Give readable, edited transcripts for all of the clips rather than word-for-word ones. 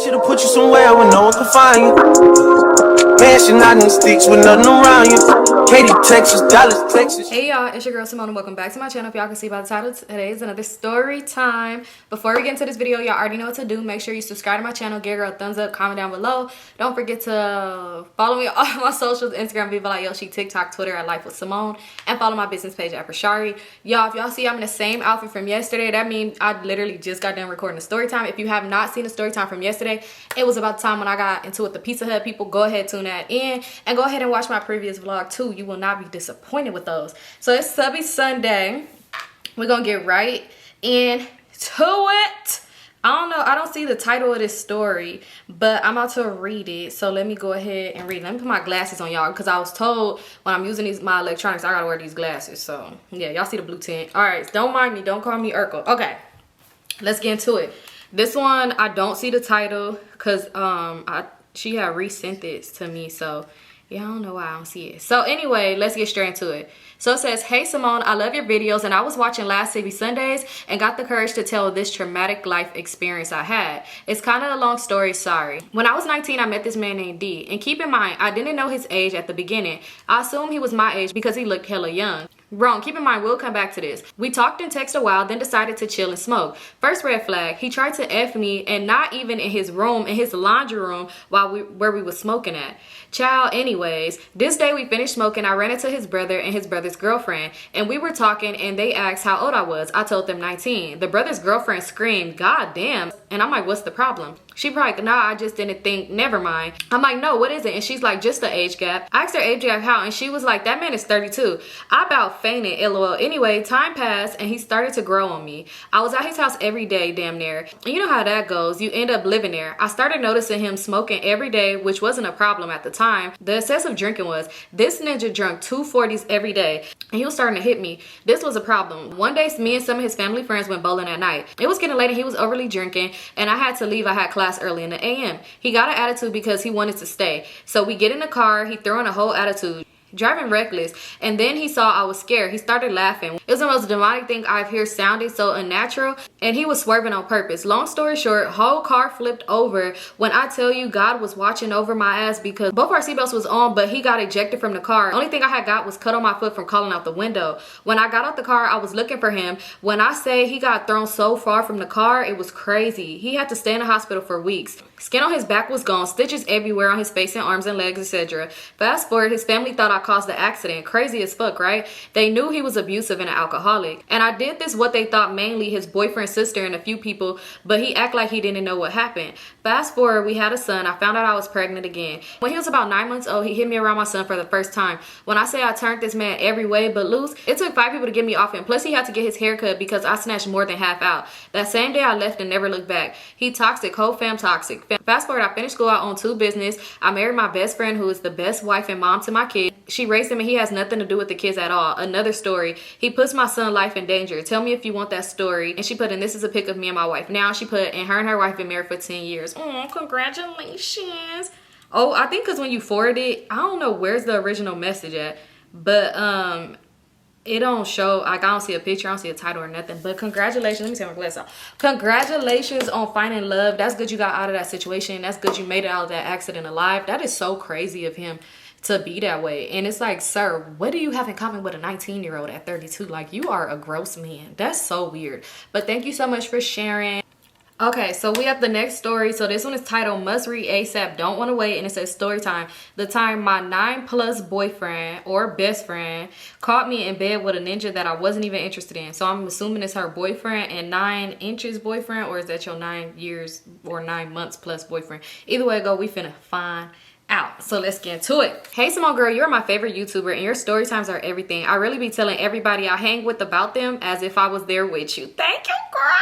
should've put you somewhere where no one can find you. Mansion out in the sticks with nothing around you. Katy, Texas, Dallas, Texas. Hey y'all, it's your girl Symone and welcome back to my channel. If y'all can see by the title, today is another story time. Before we get into this video, y'all already know what to do. Make sure you subscribe to my channel, give a girl a thumbs up, comment down below. Don't forget to follow me on all my socials, Instagram, Vivalayoshii, TikTok, Twitter at LifeWithSymone, and follow my business page at Brishari. Y'all, if y'all see I'm in the same outfit from yesterday, that means I literally just got done recording a story time. If you have not seen the story time from yesterday, it was about the time when I got into it with the Pizza Hut people. Go ahead, tune that in, and go ahead and watch my previous vlog too. You will not be disappointed with those. So it's Subbie Sunday. We're gonna get right into it. I don't see the title of this story, but I'm about to read it. So let me go ahead and read it. Let me put my glasses on, y'all, because I was told when I'm using my electronics, I gotta wear these glasses. So yeah, y'all see the blue tint. All right, don't mind me. Don't call me Urkel. Okay, let's get into it. This one, I don't see the title because she had resent this to me. So yeah, I don't know why I don't see it. So anyway, let's get straight into it. So it says, hey Symone, I love your videos and I was watching last Subbie Sundays and got the courage to tell this traumatic life experience I had. It's kind of a long story, sorry. When I was 19, I met this man named D. And keep in mind, I didn't know his age at the beginning. I assumed he was my age because he looked hella young. Wrong, keep in mind, we'll come back to this. We talked and texted a while, then decided to chill and smoke. First red flag, he tried to F me and not even in his room, in his laundry room where we was smoking at. Child, anyways, this day we finished smoking, I ran into his brother and his brother's girlfriend, and we were talking and they asked how old I was. I told them 19. The brother's girlfriend screamed, God damn. And I'm like, what's the problem? She probably like, nah, I just didn't think, never mind. I'm like, no, what is it? And she's like, just the age gap. I asked her age gap how, and she was like, that man is 32. I about fainted, lol. Anyway, time passed and he started to grow on me. I was at his house every day, damn near. And you know how that goes. You end up living there. I started noticing him smoking every day, which wasn't a problem at the time. The excessive drinking was. This ninja drank 2 40s every day and he was starting to hit me. This was a problem. One day, me and some of his family friends went bowling at night. It was getting late and he was overly drinking and I had to leave. I had class early in the AM. He got an attitude because he wanted to stay. So we get in the car, he threw in a whole attitude, driving reckless, and then he saw I was scared. He started laughing. It was the most demonic thing I've heard, sounding so unnatural, and he was swerving on purpose. Long story short, whole car flipped over. When I tell you God was watching over my ass because both our seatbelts was on, but he got ejected from the car. Only thing I had got was cut on my foot from calling out the window. When I got out the car, I was looking for him. When I say he got thrown so far from the car, it was crazy. He had to stay in the hospital for weeks. Skin on his back was gone, stitches everywhere on his face and arms and legs, etc. Fast forward, his family thought I caused the accident. Crazy as fuck, right? They knew he was abusive and an alcoholic. And I did this what they thought mainly his boyfriend, sister, and a few people, but he acted like he didn't know what happened. Fast forward, we had a son. I found out I was pregnant again. When he was about 9 months old, he hit me around my son for the first time. When I say I turned this man every way but loose, it took 5 people to get me off him. Plus he had to get his hair cut because I snatched more than half out. That same day I left and never looked back. He toxic, whole fam toxic. Fast forward, I finished school, I own 2 business. I married my best friend who is the best wife and mom to my kid. She raised him and he has nothing to do with the kids at all. Another story. He puts my son's life in danger. Tell me if you want that story. And she put in, this is a pic of me and my wife. Now she put in, her and her wife been married for 10 years. Oh, congratulations. Oh, I think because when you forward it, I don't know where's the original message at. But it don't show, like I don't see a picture, I don't see a title or nothing. But congratulations, let me take my glasses off. Congratulations on finding love. That's good you got out of that situation. That's good you made it out of that accident alive. That is so crazy of him to be that way. And it's like, sir, what do you have in common with a 19-year-old at 32? Like, you are a gross man. That's so weird. But thank you so much for sharing. Okay, so we have the next story. So this one is titled Must Read ASAP, Don't Want to Wait, and it says story time. The time my 9+ boyfriend or best friend caught me in bed with a ninja that I wasn't even interested in. So I'm assuming it's her boyfriend and 9 inches boyfriend, or is that your 9 years or 9 months plus boyfriend? Either way it go, we finna find out. So let's get into it. Hey Symone girl, you're my favorite YouTuber and your story times are everything. I really be telling everybody I hang with about them as if I was there with you. Thank you, girl.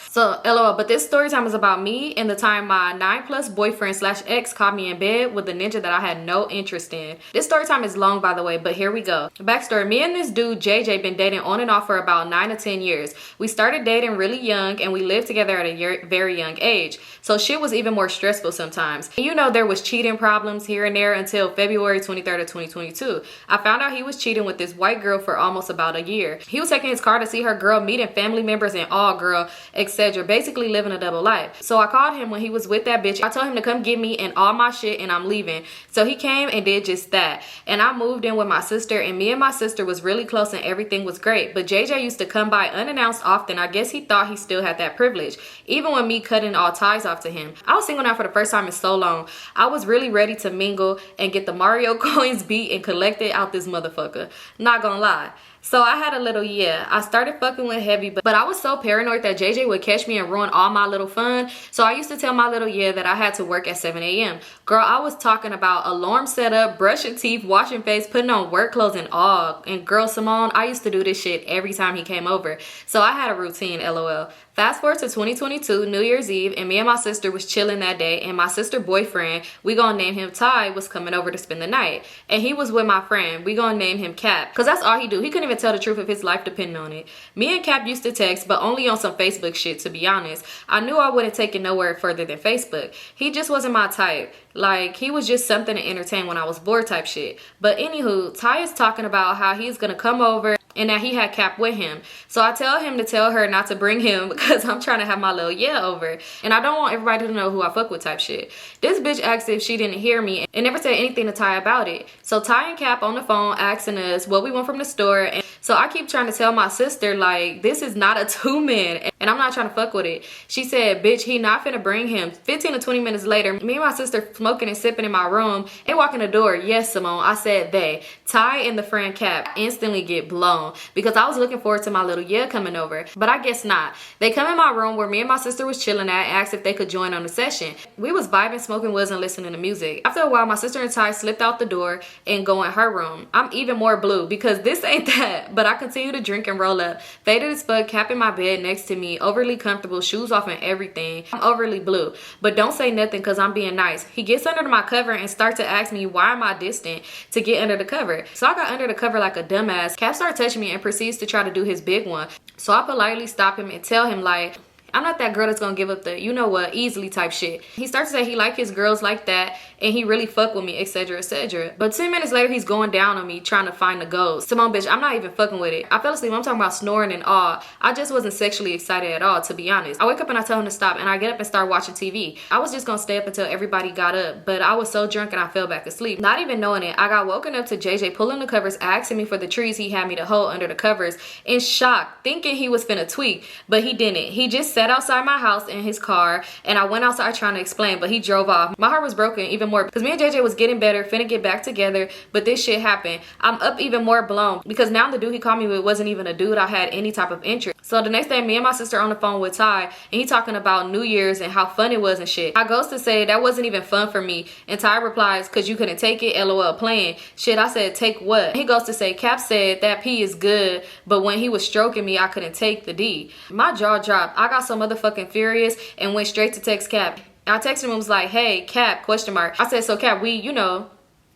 So LOL, but this story time is about me and the time my 9+ boyfriend / ex caught me in bed with a ninja that I had no interest in. This story time is long, by the way, but here we go. Backstory, me and this dude JJ been dating on and off for about 9 to 10 years. We started dating really young and we lived together at a very young age. So shit was even more stressful sometimes. And you know, there was cheating problems here and there until February 23rd of 2022. I found out he was cheating with this white girl for almost about a year. He was taking his car to see her girl, meeting family members and all, girl, etc. etc. Basically living a double life. So I called him when he was with that bitch. I told him to come get me and all my shit and I'm leaving. So he came and did just that. And I moved in with my sister, and me and my sister was really close and everything was great. But JJ used to come by unannounced often. I guess he thought he still had that privilege, even with me cutting all ties off to him. I was single now for the first time in so long. I was really ready to mingle and get the Mario coins beat and collect it out this motherfucker. Not gonna lie. So I had a little I started fucking with heavy, but I was so paranoid that JJ would catch me and ruin all my little fun. So I used to tell my little that I had to work at 7 a.m. Girl, I was talking about alarm setup, brushing teeth, washing face, putting on work clothes and all. And girl, Symone, I used to do this shit every time he came over. So I had a routine, LOL. Fast forward to 2022, New Year's Eve, and me and my sister was chilling that day, and my sister boyfriend, we gonna name him Ty, was coming over to spend the night. And he was with my friend. We gonna name him Cap, because that's all he do. He couldn't even tell the truth if his life depended on it. Me and Cap used to text, but only on some Facebook shit, to be honest. I knew I wouldn't take it nowhere further than Facebook. He just wasn't my type. Like, he was just something to entertain when I was bored type shit. But anywho, Ty is talking about how he's gonna come over and that he had Cap with him. So I tell him to tell her not to bring him because I'm trying to have my little over. And I don't want everybody to know who I fuck with type shit. This bitch asked if she didn't hear me and never said anything to Ty about it. So Ty and Cap on the phone asking us what we want from the store. And so I keep trying to tell my sister, like, this is not a 2-man. And I'm not trying to fuck with it. She said, bitch, he not finna bring him. 15 to 20 minutes later, me and my sister smoking and sipping in my room. They walk in the door. Yes, Symone. I said they. Ty and the friend Cap instantly get blown because I was looking forward to my little coming over. But I guess not. They come in my room where me and my sister was chilling at and asked if they could join on the session. We was vibing, smoking woods, and listening to music. After a while, my sister and Ty slipped out the door and go in her room. I'm even more blue because this ain't that. But I continue to drink and roll up. Faded as fuck, Cap in my bed next to me, overly comfortable, shoes off and everything. I'm overly blue. But don't say nothing because I'm being nice. He gets under my cover and starts to ask me why am I distant to get under the cover. So I got under the cover like a dumbass. Cap started touching me and proceeds to try to do his big one. So I politely stop him and tell him, like, I'm not that girl that's gonna give up the you know what easily type shit. He starts to say he like his girls like that and he really fuck with me, etc, etc. But 10 minutes later he's going down on me trying to find the ghost. Symone, bitch, I'm not even fucking with it. I fell asleep. I'm talking about snoring and all. I just wasn't sexually excited at all, to be honest. I wake up and I tell him to stop and I get up and start watching TV. I was just gonna stay up until everybody got up, but I was so drunk and I fell back asleep. Not even knowing it, I got woken up to JJ pulling the covers, asking me for the trees he had me to hold under the covers, in shock, thinking he was finna tweak, but he didn't. He just sat outside my house in his car and I went outside trying to explain, but he drove off. My heart was broken even more because me and JJ was getting better, finna get back together, but this shit happened. I'm up even more blown because now the dude he called me with wasn't even a dude I had any type of interest. So the next day, me and my sister on the phone with Ty and he talking about New Year's and how fun it was and shit. I goes to say that wasn't even fun for me and Ty replies, cause you couldn't take it, LOL playing. Shit, I said, take what? He goes to say, Cap said that P is good, but when he was stroking me, I couldn't take the D. My jaw dropped. I got so motherfucking furious and went straight to text Cap. I texted him and was like, hey, Cap, question mark. I said, so Cap, we, you know,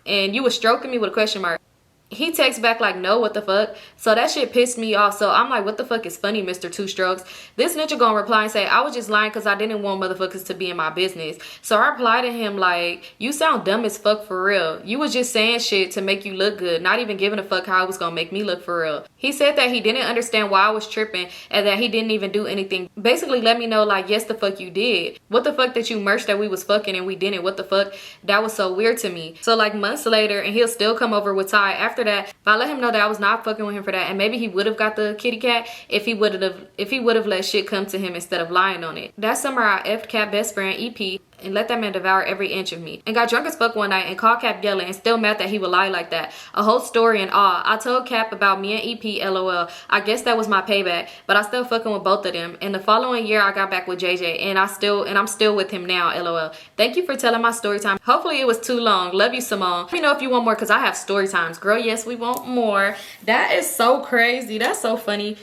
and you was stroking me with a question mark. He texts back like, no, what the fuck? So that shit pissed me off. So I'm like, what the fuck is funny, Mr. Two Strokes? This ninja gonna reply and say, I was just lying because I didn't want motherfuckers to be in my business. So I replied to him like, you sound dumb as fuck for real. You was just saying shit to make you look good, not even giving a fuck how it was gonna make me look for real. He said that he didn't understand why I was tripping and that he didn't even do anything. Basically let me know like, yes, the fuck you did. What the fuck that you merged that we was fucking and we didn't? What the fuck? That was so weird to me. So like months later, and he'll still come over with Ty after that. I let him know that I was not fucking with him for that, and maybe he would have got the kitty cat if he would have let shit come to him instead of lying on it. That summer I effed Cap best friend EP and let that man devour every inch of me, and got drunk as fuck one night and called Cap yelling and still mad that he would lie like that. A whole story and all. I told Cap about me and EP, LOL. I guess that was my payback, but I still fucking with both of them. And the following year I got back with JJ and I'm still with him now, LOL. Thank you for telling my story time. Hopefully it was too long. Love you, Symone. Let me know if you want more because I have story times. Girl, yes, we want more. That is so crazy. That's so funny.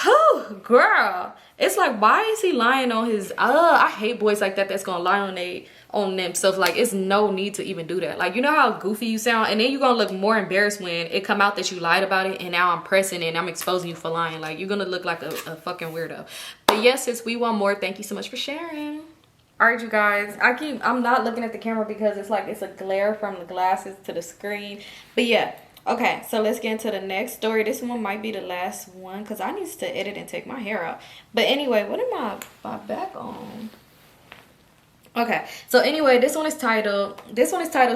Oh, girl. It's like, why is he lying on his I hate boys like that that's gonna lie on themselves. Like, it's no need to even do that. Like, you know how goofy you sound, and then you're gonna look more embarrassed when it come out that you lied about it, and now I'm pressing and I'm exposing you for lying. Like, you're gonna look like a fucking weirdo. But yes, since we want more, thank you so much for sharing. All right, you guys, I'm not looking at the camera because it's like it's a glare from the glasses to the screen. But yeah, Okay, so let's get into the next story. This one might be the last one because I need to edit and take my hair out. But anyway, what am I back on? Okay, so anyway, this one is titled,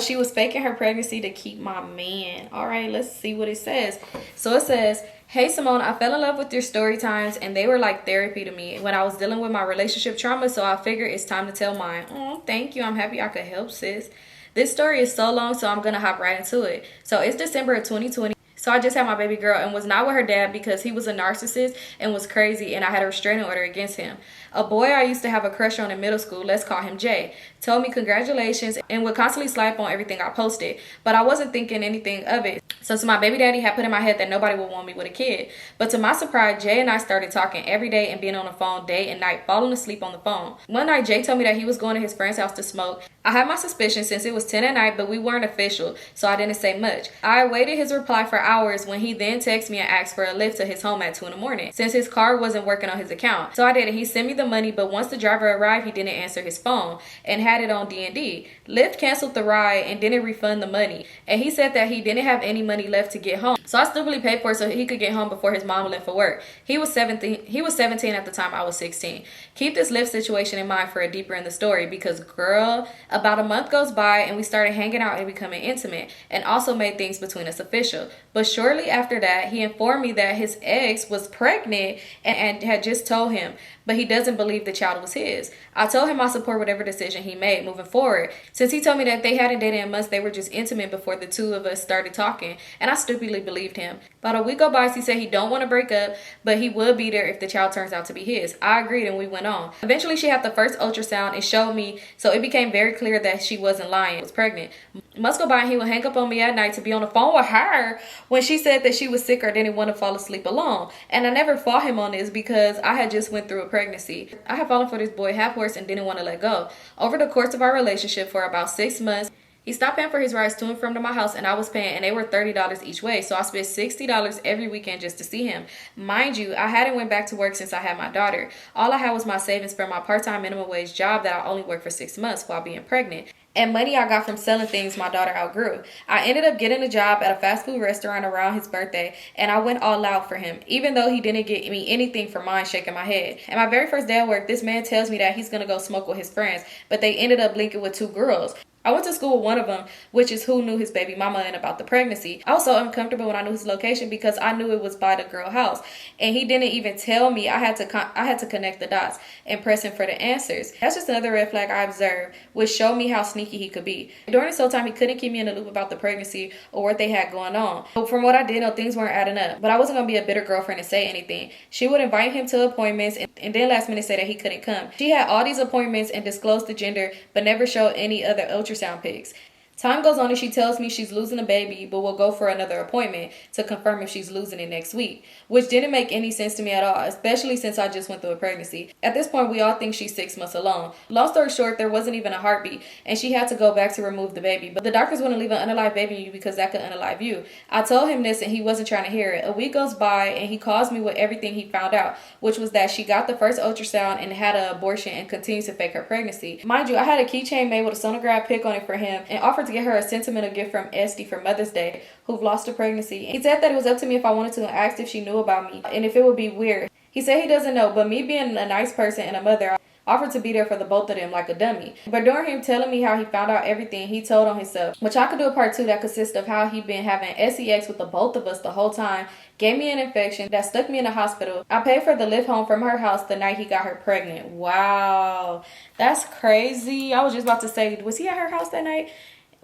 She Was Faking Her Pregnancy to Keep My Man. All right, let's see what it says. So it says, "Hey Symone, I fell in love with your story times and they were like therapy to me when I was dealing with my relationship trauma, so I figured it's time to tell mine." Oh, thank you. I'm happy I could help, sis. This story is so long, so I'm gonna hop right into it. So it's December of 2020. So I just had my baby girl and was not with her dad because he was a narcissist and was crazy, and I had a restraining order against him. A boy I used to have a crush on in middle school, let's call him Jay, told me congratulations and would constantly slap on everything I posted, but I wasn't thinking anything of it. So my baby daddy had put in my head that nobody would want me with a kid. But to my surprise, Jay and I started talking every day and being on the phone day and night, falling asleep on the phone. One night, Jay told me that he was going to his friend's house to smoke. I had my suspicions since it was 10 at night, but we weren't official, so I didn't say much. I awaited his reply for hours when he then texted me and asked for a lift to his home at 2 in the morning, since his car wasn't working on his account. So I did, and he sent me the money, but once the driver arrived, he didn't answer his phone and had it on D&D. Lyft canceled the ride and didn't refund the money, and he said that he didn't have any money left to get home. So I stupidly paid for it so he could get home before his mom left for work. He was 17 at the time. I was 16. Keep this Lyft situation in mind for a deeper in the story, because girl, about a month goes by and we started hanging out and becoming intimate, and also made things between us official. But shortly after that, he informed me that his ex was pregnant and had just told him, but he doesn't believe the child was his. I told him I support whatever decision he made moving forward, since he told me that they hadn't dated in months, they were just intimate before the two of us started talking, and I stupidly believed him. About a week go by, he said he don't want to break up, but he would be there if the child turns out to be his. I agreed and we went on. Eventually, she had the first ultrasound and showed me, so it became very clear that she wasn't lying, was pregnant. Months go by and he would hang up on me at night to be on the phone with her when she said that she was sick or didn't want to fall asleep alone. And I never fought him on this because I had just went through a pregnancy. I had fallen for this boy half horse and didn't want to let go. Over the course of our relationship for about 6 months, he stopped paying for his rides to and from to my house, and I was paying, and they were $30 each way. So I spent $60 every weekend just to see him. Mind you, I hadn't went back to work since I had my daughter. All I had was my savings from my part-time minimum wage job that I only worked for 6 months while being pregnant, and money I got from selling things my daughter outgrew. I ended up getting a job at a fast food restaurant around his birthday, and I went all out for him, even though he didn't get me anything for mine, shaking my head. And my very first day at work, this man tells me that he's going to go smoke with his friends, but they ended up linking with 2 girls. I went to school with one of them, which is who knew his baby mama and about the pregnancy. I was so uncomfortable when I knew his location because I knew it was by the girl house, and he didn't even tell me. I had to connect the dots and press him for the answers. That's just another red flag I observed, which showed me how sneaky he could be. During this whole time, he couldn't keep me in the loop about the pregnancy or what they had going on. But from what I did know, things weren't adding up. But I wasn't gonna be a bitter girlfriend and say anything. She would invite him to appointments and then last minute say that he couldn't come. She had all these appointments and disclosed the gender, but never showed any other ultrasound pics. Time goes on and she tells me she's losing a baby, but will go for another appointment to confirm if she's losing it next week, which didn't make any sense to me at all, especially since I just went through a pregnancy. At this point, we all think she's 6 months along. Long story short, there wasn't even a heartbeat, and she had to go back to remove the baby, but the doctors wouldn't leave an unalive baby in you because that could unalive you. I told him this and he wasn't trying to hear it. A week goes by and he calls me with everything he found out, which was that she got the first ultrasound and had an abortion and continues to fake her pregnancy. Mind you, I had a keychain made with a sonograph pic on it for him and offered to get her a sentimental gift from Esty for Mother's Day, who've lost a pregnancy. He said that it was up to me if I wanted to and asked if she knew about me and if it would be weird. He said he doesn't know, but me being a nice person and a mother, I offered to be there for the both of them like a dummy. But during him telling me how he found out everything, he told on himself, which I could do a part 2 that consists of how he'd been having sex with the both of us the whole time, gave me an infection that stuck me in the hospital. I paid for the lift home from her house the night he got her pregnant. Wow, that's crazy. I was just about to say, was he at her house that night?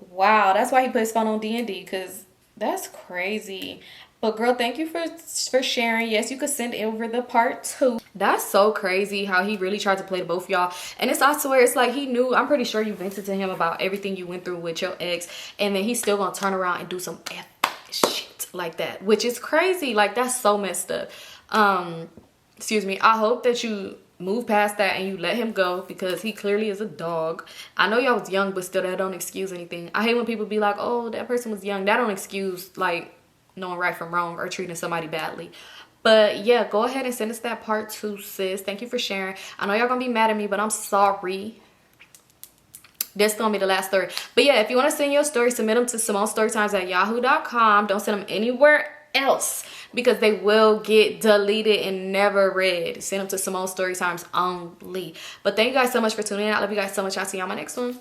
Wow, that's why he put his phone on D&D, because that's crazy. But girl, thank you for sharing. Yes, you could send over the part 2. That's so crazy how he really tried to play to both y'all. And it's, I swear, it's like he knew. I'm pretty sure you vented to him about everything you went through with your ex, and then he's still gonna turn around and do some shit like that, which is crazy. Like, that's so messed up. Excuse me. I hope that you move past that and you let him go, because he clearly is a dog. I know y'all was young, but still, that don't excuse anything. I hate when people be like, oh, that person was young. That don't excuse like knowing right from wrong or treating somebody badly. But yeah, go ahead and send us that part 2, sis. Thank you for sharing. I know y'all gonna be mad at me, but I'm sorry. This gonna be the last story. But yeah, if you want to send your story, submit them to Symonestorytimes@yahoo.com. Don't send them anywhere else because they will get deleted and never read. Send them to Symonestorytimes only. But thank you guys so much for tuning in. I love you guys so much. I'll see you on my next one.